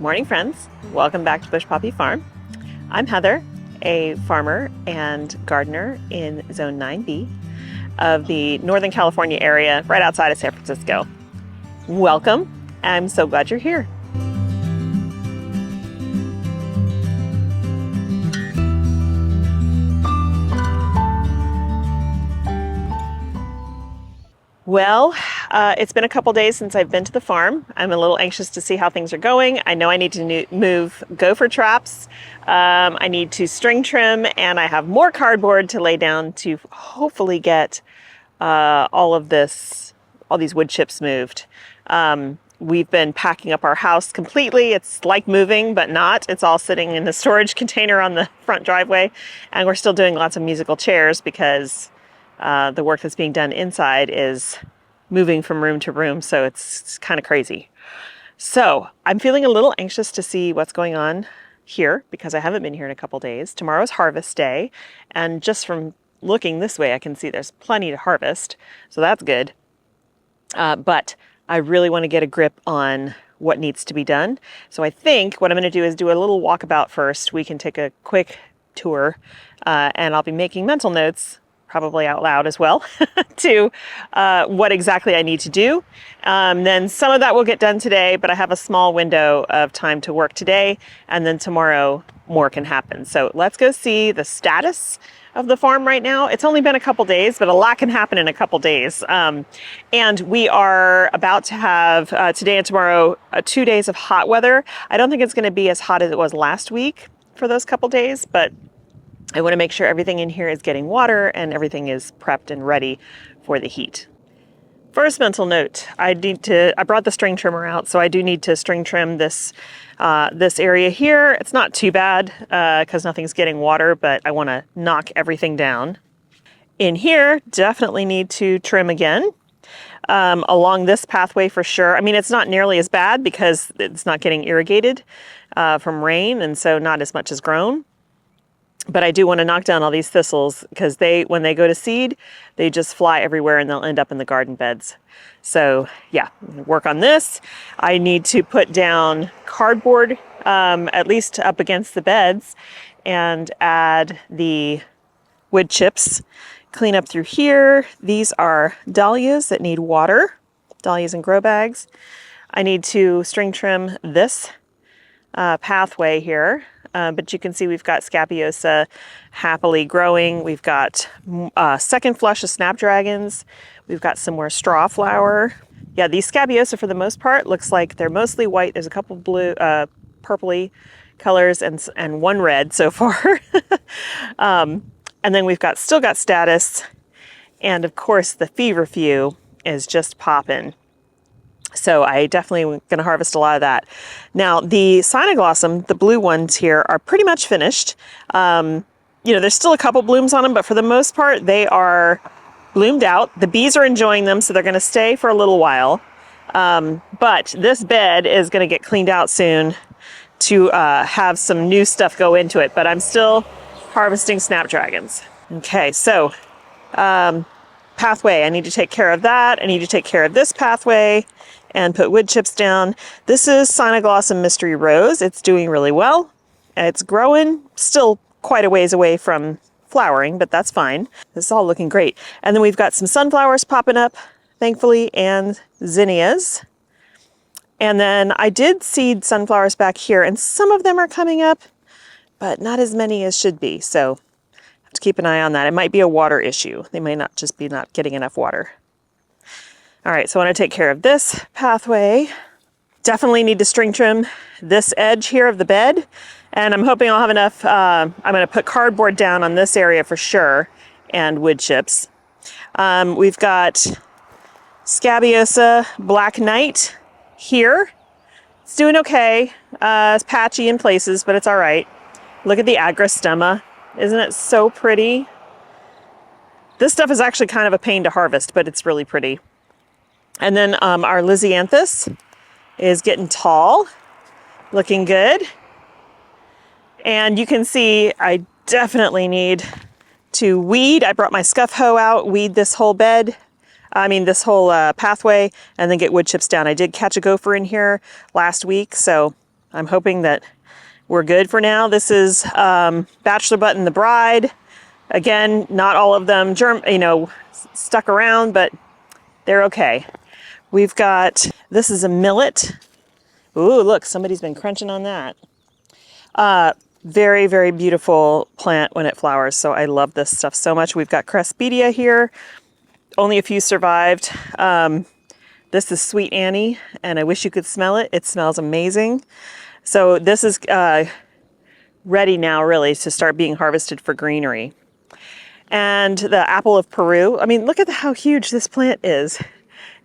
Morning, friends. Welcome back to Bush Poppy Farm. I'm Heather, a farmer and gardener in Zone 9B of the Northern California area right outside of San Francisco. Welcome. I'm so glad you're here. Well, it's been a couple days since I've been to the farm. I'm a little anxious to see how things are going. I know I need to move gopher traps. I need to string trim, and I have more cardboard to lay down to hopefully get all these wood chips moved. We've been packing up our house completely. It's like moving, but not. It's all sitting in a storage container on the front driveway, and we're still doing lots of musical chairs because the work that's being done inside is moving from room to room, so it's kind of crazy. So I'm feeling a little anxious to see what's going on here because I haven't been here in a couple days. Tomorrow's harvest day, and just from looking this way, I can see there's plenty to harvest, so that's good. But I really want to get a grip on what needs to be done. So I think what I'm going to do is do a little walkabout first. We can take a quick tour, and I'll be making mental notes, probably out loud as well, to what exactly I need to do. Then some of that will get done today, but I have a small window of time to work today, and then tomorrow more can happen. So let's go see the status of the farm right now. It's only been a couple days, but a lot can happen in a couple days. And we are about to have today and tomorrow 2 days of hot weather. I don't think it's going to be as hot as it was last week for those couple days, but I want to make sure everything in here is getting water and everything is prepped and ready for the heat. First mental note, I brought the string trimmer out, so I do need to string trim this area here. It's not too bad because nothing's getting water, but I want to knock everything down. In here, definitely need to trim again. Along this pathway for sure. I mean, it's not nearly as bad because it's not getting irrigated from rain, and so not as much has grown. But I do want to knock down all these thistles because when they go to seed, they just fly everywhere and they'll end up in the garden beds. So yeah, work on this. I need to put down cardboard, at least up against the beds, and add the wood chips. Clean up through here. These are dahlias that need water, dahlias in grow bags. I need to string trim this pathway here. But you can see we've got Scabiosa happily growing. We've got second flush of snapdragons. We've got some more straw flower. Yeah, these Scabiosa for the most part looks like they're mostly white. There's a couple blue, purpley colors and one red so far. And then we've still got Status. And of course the feverfew is just popping. So I definitely am going to harvest a lot of that. Now the Cynoglossum, the blue ones here, are pretty much finished. There's still a couple blooms on them, but for the most part, they are bloomed out. The bees are enjoying them, so they're going to stay for a little while. But this bed is going to get cleaned out soon to have some new stuff go into it, but I'm still harvesting snapdragons. Okay, so pathway, I need to take care of that. I need to take care of this pathway and put wood chips down. This is Cynoglossum Mystery Rose. It's doing really well. It's growing, still quite a ways away from flowering, but that's fine. This is all looking great. And then we've got some sunflowers popping up, thankfully, and zinnias. And then I did seed sunflowers back here, and some of them are coming up, but not as many as should be. So I have to keep an eye on that. It might be a water issue. They may not just be not getting enough water. All right, so I want to take care of this pathway. Definitely need to string trim this edge here of the bed. And I'm hoping I'll have enough. I'm going to put cardboard down on this area for sure and wood chips. We've got Scabiosa Black Knight here. It's doing okay. It's patchy in places, but it's all right. Look at the agrostemma. Isn't it so pretty? This stuff is actually kind of a pain to harvest, but it's really pretty. And then our Lisianthus is getting tall, looking good. And you can see I definitely need to weed. I brought my scuff hoe out, weed this whole bed. This whole pathway, and then get wood chips down. I did catch a gopher in here last week, so I'm hoping that we're good for now. This is Bachelor Butt and the Bride. Again, not all of them stuck around, but they're okay. We've got, this is a millet. Ooh, look, somebody's been crunching on that. Very, very beautiful plant when it flowers. So I love this stuff so much. We've got Cresspedia here. Only a few survived. This is Sweet Annie, and I wish you could smell it. It smells amazing. So this is ready now, really, to start being harvested for greenery. And the apple of Peru. I mean, look at how huge this plant is.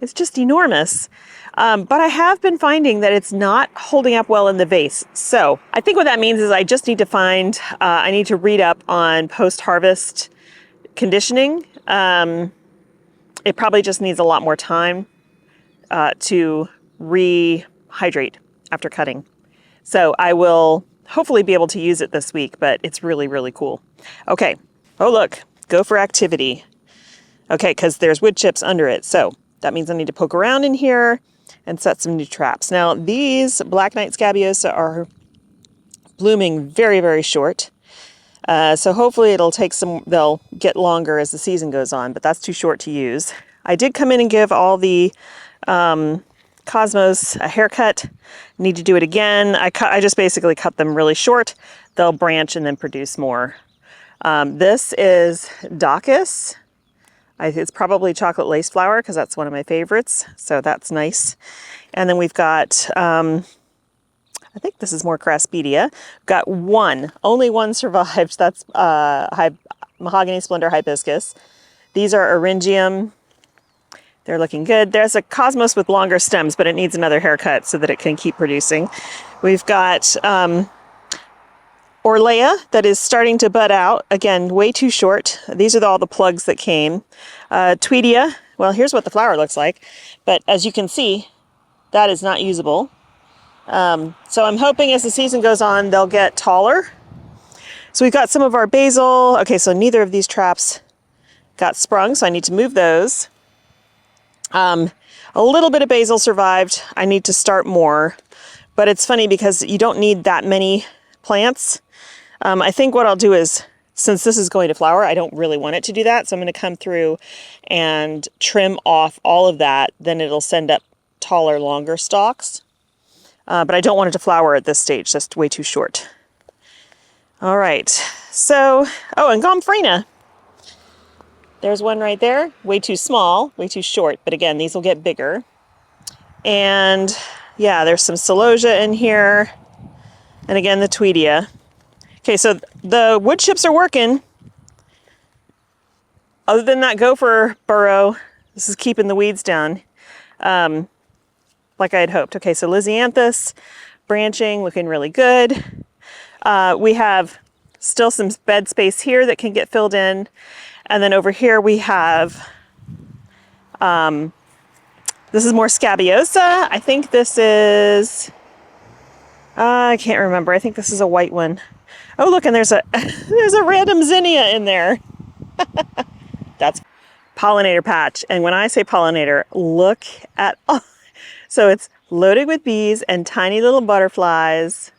It's just enormous. But I have been finding that it's not holding up well in the vase. So I think what that means is I just need to I need to read up on post-harvest conditioning. It probably just needs a lot more time to rehydrate after cutting. So I will hopefully be able to use it this week, but it's really, really cool. Okay. Oh, look, go for activity. Okay, because there's wood chips under it. So that means I need to poke around in here and set some new traps. Now, these Black Knight Scabiosa are blooming very, very short. So hopefully they'll get longer as the season goes on, but that's too short to use. I did come in and give all the Cosmos a haircut. Need to do it again. I just basically cut them really short. They'll branch and then produce more. This is Daucus. It's probably chocolate lace flower because that's one of my favorites. So that's nice. And then we've got, I think this is more Cresspedia. Got only one survived. That's Mahogany Splendor Hibiscus. These are Eryngium. They're looking good. There's a Cosmos with longer stems, but it needs another haircut so that it can keep producing. We've got Orlea that is starting to bud out. Again, way too short. These are all the plugs that came. Tweedia. Well, here's what the flower looks like. But as you can see, that is not usable. So I'm hoping as the season goes on, they'll get taller. So we've got some of our basil. Okay, so neither of these traps got sprung, so I need to move those. A little bit of basil survived. I need to start more. But it's funny because you don't need that many plants. I think what I'll do is, since this is going to flower, I don't really want it to do that. So I'm going to come through and trim off all of that. Then it'll send up taller, longer stalks. But I don't want it to flower at this stage. That's way too short. All right. So, and Gomphrena. There's one right there. Way too small, way too short. But again, these will get bigger. And yeah, there's some Celosia in here. And again, the Tweedia. Okay, so the wood chips are working. Other than that gopher burrow, this is keeping the weeds down like I had hoped. Okay, so Lisianthus branching, looking really good. We have still some bed space here that can get filled in. And then over here we have, this is more Scabiosa. I think this is, I can't remember. I think this is a white one. Oh, look, and there's a random zinnia in there. That's pollinator patch. And when I say pollinator, look at all. So it's loaded with bees and tiny little butterflies.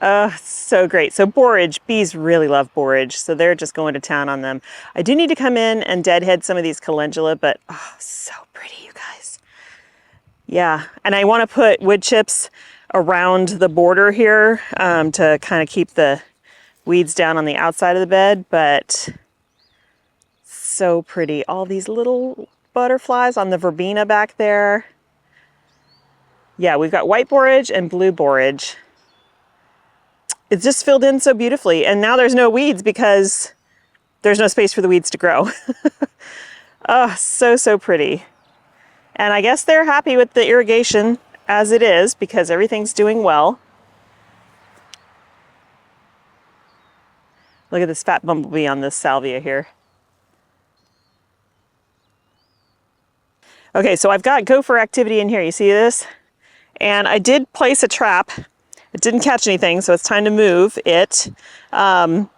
Oh, so great. So borage, bees really love borage, so they're just going to town on them. I do need to come in and deadhead some of these calendula, but oh, so pretty, you guys. Yeah, and I want to put wood chips around the border here to kind of keep the weeds down on the outside of the bed, but so pretty. All these little butterflies on the verbena back there. Yeah, we've got white borage and blue borage. It's just filled in so beautifully. And now there's no weeds because there's no space for the weeds to grow. Oh, so, so pretty. And I guess they're happy with the irrigation as it is because everything's doing well. Look at this fat bumblebee on this salvia here. Okay, so I've got gopher activity in here. You see this? And I did place a trap. It didn't catch anything, so it's time to move it. But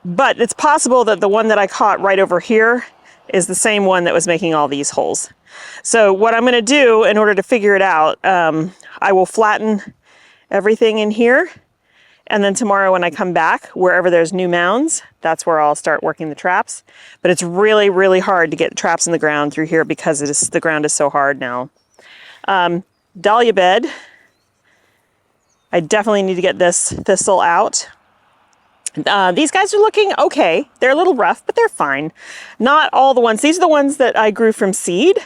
it's possible that the one that I caught right over here is the same one that was making all these holes. So what I'm going to do in order to figure it out, I will flatten everything in here. And then tomorrow when I come back, wherever there's new mounds, that's where I'll start working the traps. But it's really, really hard to get traps in the ground through here because the ground is so hard now. Dahlia bed. I definitely need to get this thistle out. These guys are looking okay. They're a little rough, but they're fine. Not all the ones. These are the ones that I grew from seed.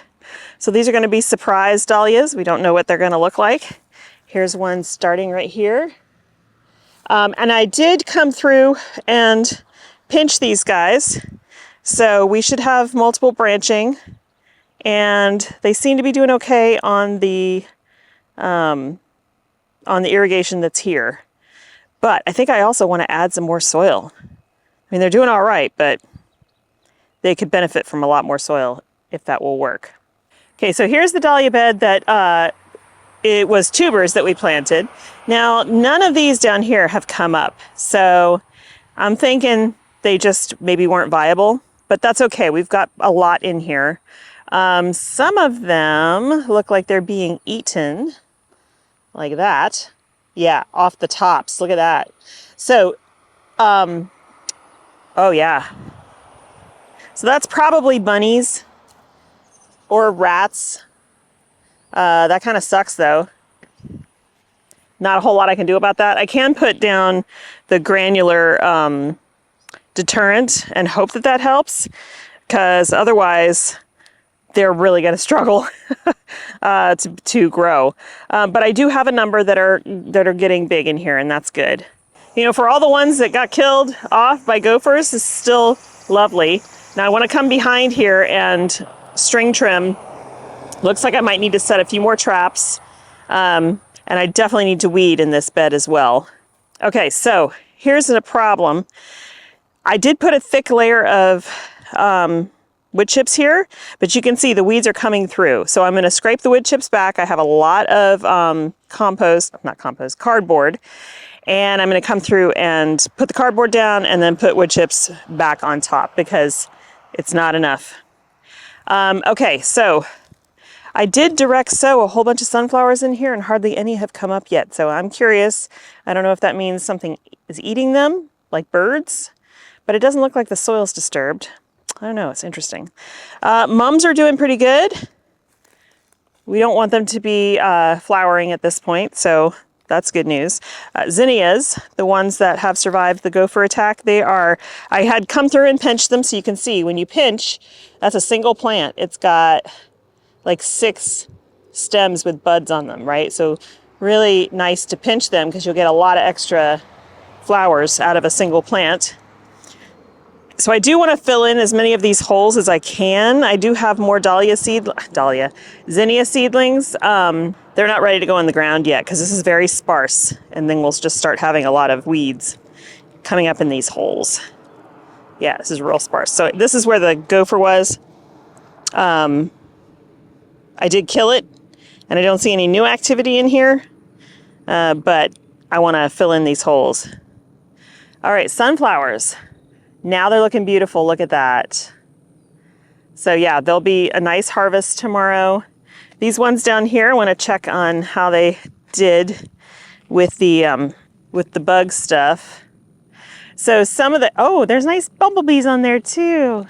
So these are going to be surprise dahlias. We don't know what they're going to look like. Here's one starting right here. And I did come through and pinch these guys. So we should have multiple branching. And they seem to be doing okay on the irrigation that's here. But I think I also want to add some more soil. I mean, they're doing all right, but they could benefit from a lot more soil if that will work. Okay, so here's the dahlia bed that it was tubers that we planted. Now, none of these down here have come up. So I'm thinking they just maybe weren't viable, but that's okay. We've got a lot in here. Some of them look like they're being eaten like that. Yeah, off the tops. Look at that. So, oh yeah. So that's probably bunnies or rats. That kind of sucks though. Not a whole lot I can do about that. I can put down the granular deterrent and hope that that helps, because otherwise they're really going to struggle to grow. But I do have a number that are getting big in here, and that's good. You know, for all the ones that got killed off by gophers, is still lovely. Now I want to come behind here and string trim. Looks like I might need to set a few more traps. And I definitely need to weed in this bed as well. Okay, so here's a problem. I did put a thick layer of wood chips here, but you can see the weeds are coming through. So I'm going to scrape the wood chips back. I have a lot of cardboard. And I'm going to come through and put the cardboard down and then put wood chips back on top because it's not enough. Okay, so I did direct sow a whole bunch of sunflowers in here and hardly any have come up yet. So I'm curious. I don't know if that means something is eating them, like birds, but it doesn't look like the soil's disturbed. I don't know, it's interesting. Mums are doing pretty good. We don't want them to be flowering at this point, so that's good news. Zinnias, the ones that have survived the gopher attack, I had come through and pinched them, so you can see when you pinch, that's a single plant. It's got like 6 stems with buds on them, right? So really nice to pinch them because you'll get a lot of extra flowers out of a single plant. So I do want to fill in as many of these holes as I can. I do have more zinnia seedlings. They're not ready to go in the ground yet because this is very sparse, and then we'll just start having a lot of weeds coming up in these holes. Yeah, this is real sparse. So this is where the gopher was. I did kill it, and I don't see any new activity in here, but I want to fill in these holes. All right, sunflowers. Now they're looking beautiful. Look at that. So yeah, there'll be a nice harvest tomorrow. These ones down here, I want to check on how they did with the bug stuff. So some of there's nice bumblebees on there too.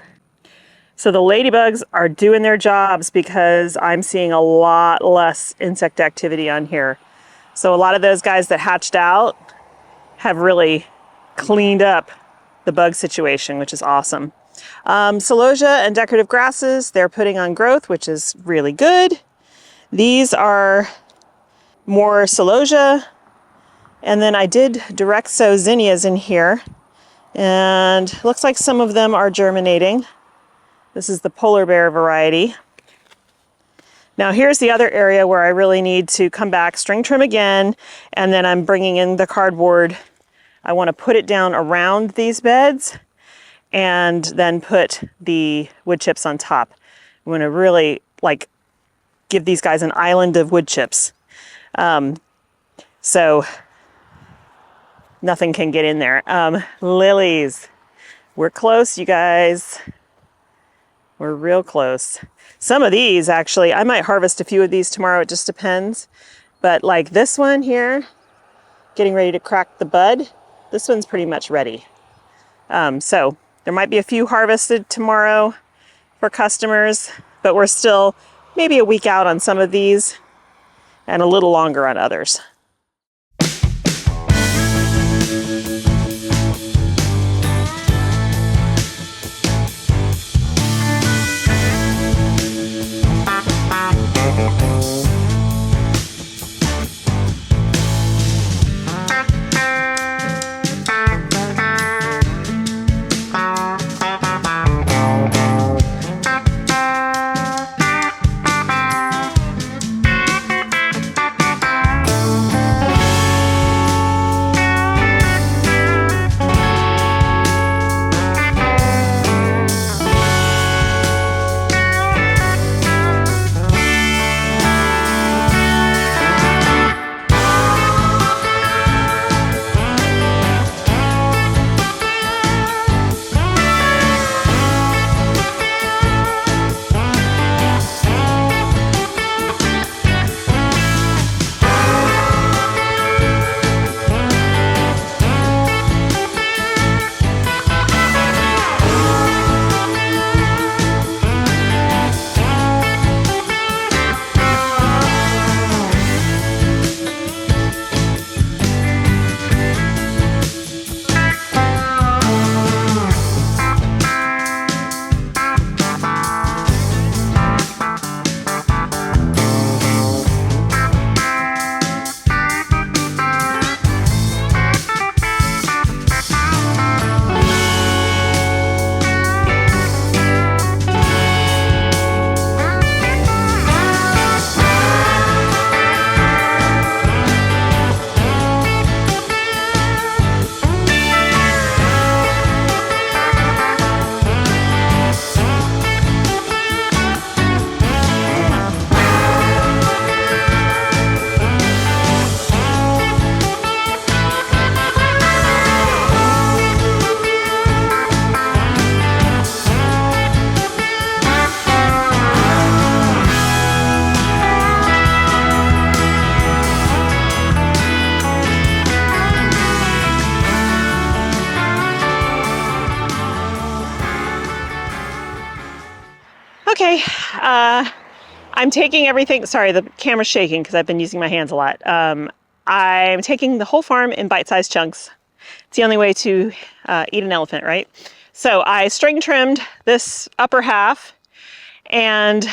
So the ladybugs are doing their jobs because I'm seeing a lot less insect activity on here. So a lot of those guys that hatched out have really cleaned up the bug situation, which is awesome. Celosia and decorative grasses, they're putting on growth, which is really good. These are more celosia. And then I did direct sow zinnias in here. And looks like some of them are germinating. This is the polar bear variety. Now here's the other area where I really need to come back, string trim again, and then I'm bringing in the cardboard. I want to put it down around these beds and then put the wood chips on top. I'm going to really give these guys an island of wood chips. So nothing can get in there. Lilies, we're close, you guys. We're real close. Some of these, actually, I might harvest a few of these tomorrow. It just depends. But like this one here, getting ready to crack the bud, this one's pretty much ready. So there might be a few harvested tomorrow for customers, but we're still maybe a week out on some of these and a little longer on others. Okay, I'm taking everything, sorry, the camera's shaking because I've been using my hands a lot. I'm taking the whole farm in bite-sized chunks. It's the only way to eat an elephant, right? So I string trimmed this upper half and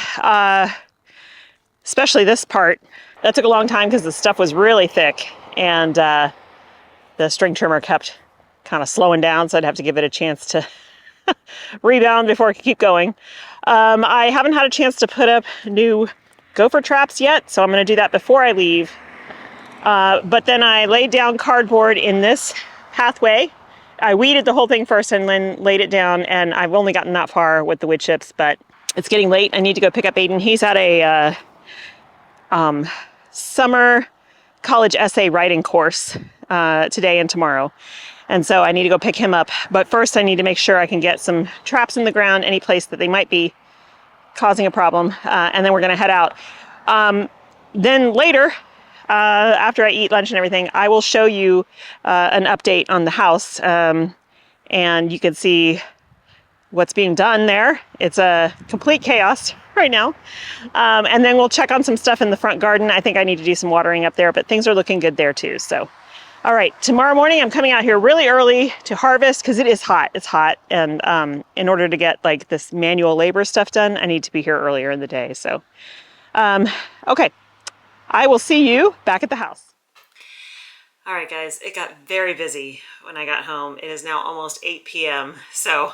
especially this part. That took a long time because the stuff was really thick and the string trimmer kept kind of slowing down, so I'd have to give it a chance to rebound before I could keep going. I haven't had a chance to put up new gopher traps yet, so I'm going to do that before I leave. But then I laid down cardboard in this pathway. I weeded the whole thing first and then laid it down, and I've only gotten that far with the wood chips, but it's getting late. I need to go pick up Aiden. He's at a summer college essay writing course today and tomorrow. And so I need to go pick him up. But first I need to make sure I can get some traps in the ground, any place that they might be causing a problem. And then we're gonna head out. Then later, after I eat lunch and everything, I will show you an update on the house. And you can see what's being done there. It's a complete chaos right now. And then we'll check on some stuff in the front garden. I think I need to do some watering up there, but things are looking good there too. So. All right, tomorrow morning I'm coming out here really early to harvest because it is hot. It's hot, and in order to get like this manual labor stuff done, I need to be here earlier in the day. So, okay, I will see you back at the house. All right, guys, it got very busy when I got home. It is now almost 8 p.m., so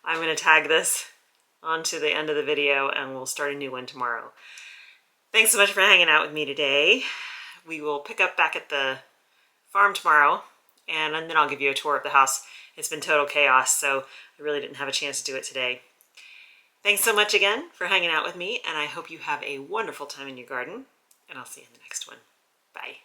I'm going to tag this onto the end of the video, and we'll start a new one tomorrow. Thanks so much for hanging out with me today. We will pick up back at the farm tomorrow, and then I'll give you a tour of the house. It's been total chaos, so I really didn't have a chance to do it today. Thanks so much again for hanging out with me, and I hope you have a wonderful time in your garden, and I'll see you in the next one. Bye.